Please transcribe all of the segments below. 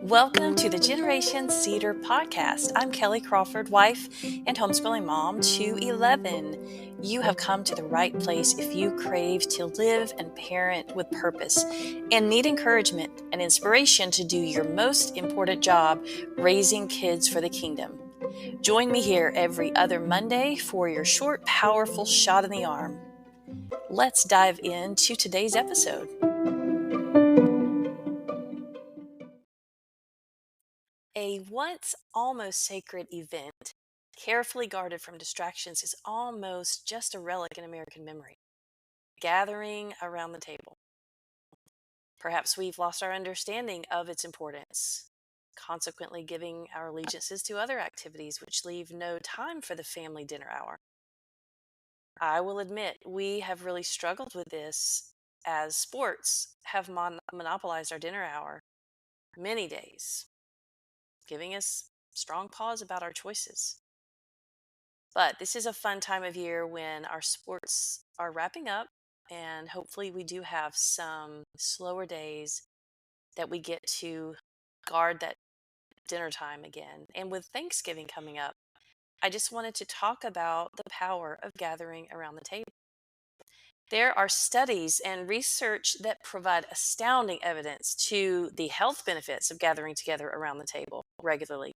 Welcome to the Generation Cedar podcast. I'm Kelly Crawford, wife and homeschooling mom to 11. You have come to the right place if you crave to live and parent with purpose and need encouragement and inspiration to do your most important job, raising kids for the kingdom. Join me here every other Monday for your short, powerful shot in the arm. Let's dive into today's episode. A once almost sacred event, carefully guarded from distractions, is almost just a relic in American memory. Gathering around the table. Perhaps we've lost our understanding of its importance, consequently giving our allegiances to other activities which leave no time for the family dinner hour. I will admit we have really struggled with this as sports have monopolized our dinner hour many days, giving us strong pause about our choices. But this is a fun time of year when our sports are wrapping up, and hopefully we do have some slower days that we get to guard that dinner time again. And with Thanksgiving coming up, I just wanted to talk about the power of gathering around the table. There are studies and research that provide astounding evidence to the health benefits of gathering together around the table regularly.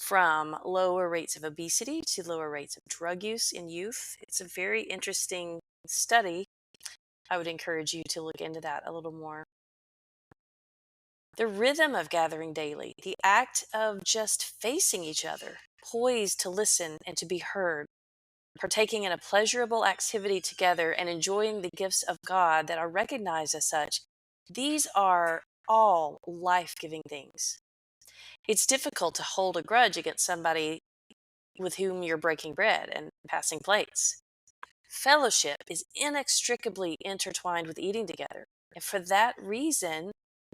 From lower rates of obesity to lower rates of drug use in youth. It's a very interesting study. I would encourage you to look into that a little more. The rhythm of gathering daily, the act of just facing each other, poised to listen and to be heard, partaking in a pleasurable activity together and enjoying the gifts of God that are recognized as such, these are all life-giving things. It's difficult to hold a grudge against somebody with whom you're breaking bread and passing plates. Fellowship is inextricably intertwined with eating together. And for that reason,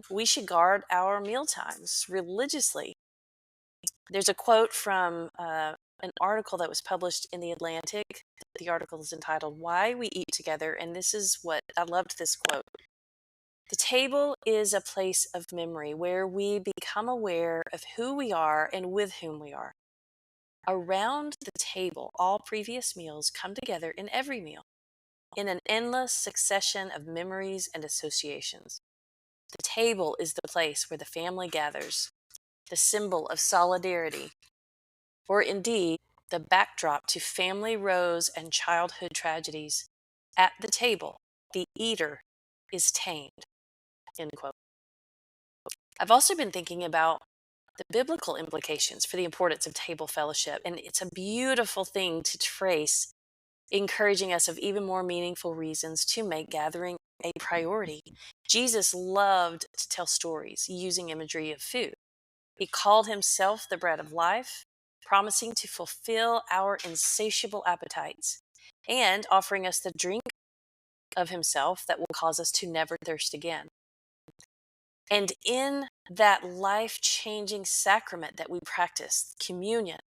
we should guard our meal times religiously. There's a quote from an article that was published in The Atlantic. The article is entitled, "Why We Eat Together," and this is what I loved this quote. The table is a place of memory where we become aware of who we are and with whom we are. Around the table, all previous meals come together in every meal, in an endless succession of memories and associations. The table is the place where the family gathers, the symbol of solidarity, or indeed the backdrop to family woes and childhood tragedies. At the table, the eater is tamed. End quote. I've also been thinking about the biblical implications for the importance of table fellowship, and it's a beautiful thing to trace, encouraging us of even more meaningful reasons to make gathering a priority. Jesus loved to tell stories using imagery of food. He called himself the bread of life, promising to fulfill our insatiable appetites and offering us the drink of himself that will cause us to never thirst again. And in that life-changing sacrament that we practice, communion,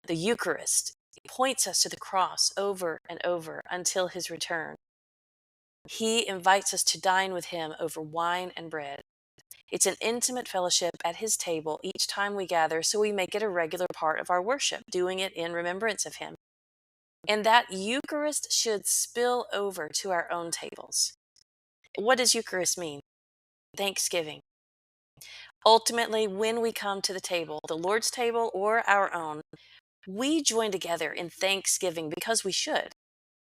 the Eucharist, it points us to the cross over and over until his return. He invites us to dine with him over wine and bread. It's an intimate fellowship at his table each time we gather, so we make it a regular part of our worship, doing it in remembrance of him. And that Eucharist should spill over to our own tables. What does Eucharist mean? Thanksgiving. Ultimately, when we come to the table, the Lord's table or our own, we join together in thanksgiving because we should.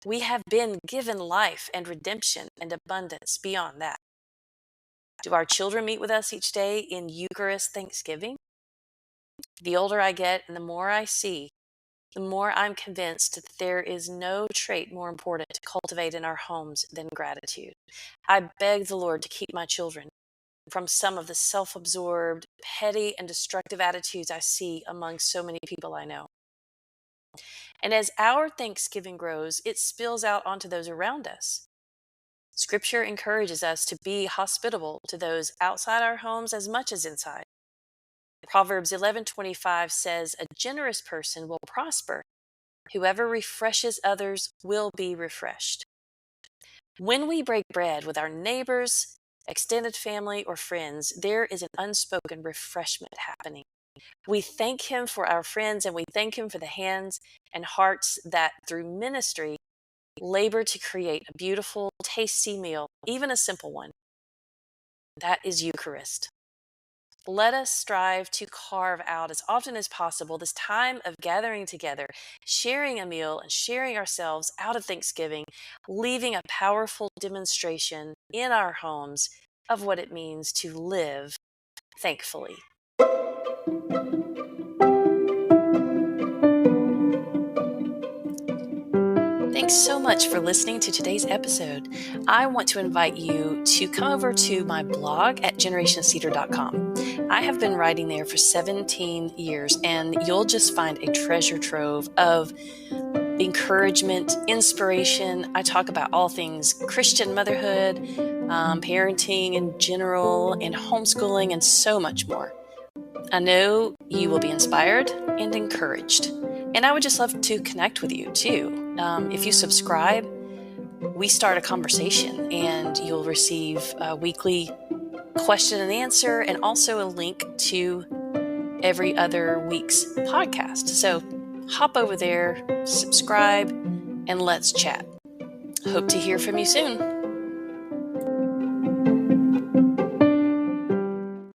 We have been given life and redemption and abundance beyond that. Do our children meet with us each day in Eucharist thanksgiving? The older I get and the more I see, the more I'm convinced that there is no trait more important to cultivate in our homes than gratitude. I beg the Lord to keep my children from some of the self-absorbed, petty, and destructive attitudes I see among so many people I know. And as our thanksgiving grows, it spills out onto those around us. Scripture encourages us to be hospitable to those outside our homes as much as inside. Proverbs 11:25 says, "A generous person will prosper. Whoever refreshes others will be refreshed." When we break bread with our neighbors, extended family, or friends, there is an unspoken refreshment happening. We thank Him for our friends, and we thank Him for the hands and hearts that, through ministry, labor to create a beautiful, tasty meal, even a simple one. That is Eucharist. Let us strive to carve out as often as possible this time of gathering together, sharing a meal, and sharing ourselves out of Thanksgiving, leaving a powerful demonstration in our homes of what it means to live thankfully. Thanks so much for listening to today's episode. I want to invite you to come over to my blog at generationscedar.com. I have been writing there for 17 years, and you'll just find a treasure trove of encouragement, inspiration. I talk about all things Christian motherhood, parenting in general, and homeschooling, and so much more. I know you will be inspired and encouraged. And I would just love to connect with you too. If you subscribe, we start a conversation and you'll receive a weekly question and answer and also a link to every other week's podcast. So hop over there, subscribe, and let's chat. Hope to hear from you soon.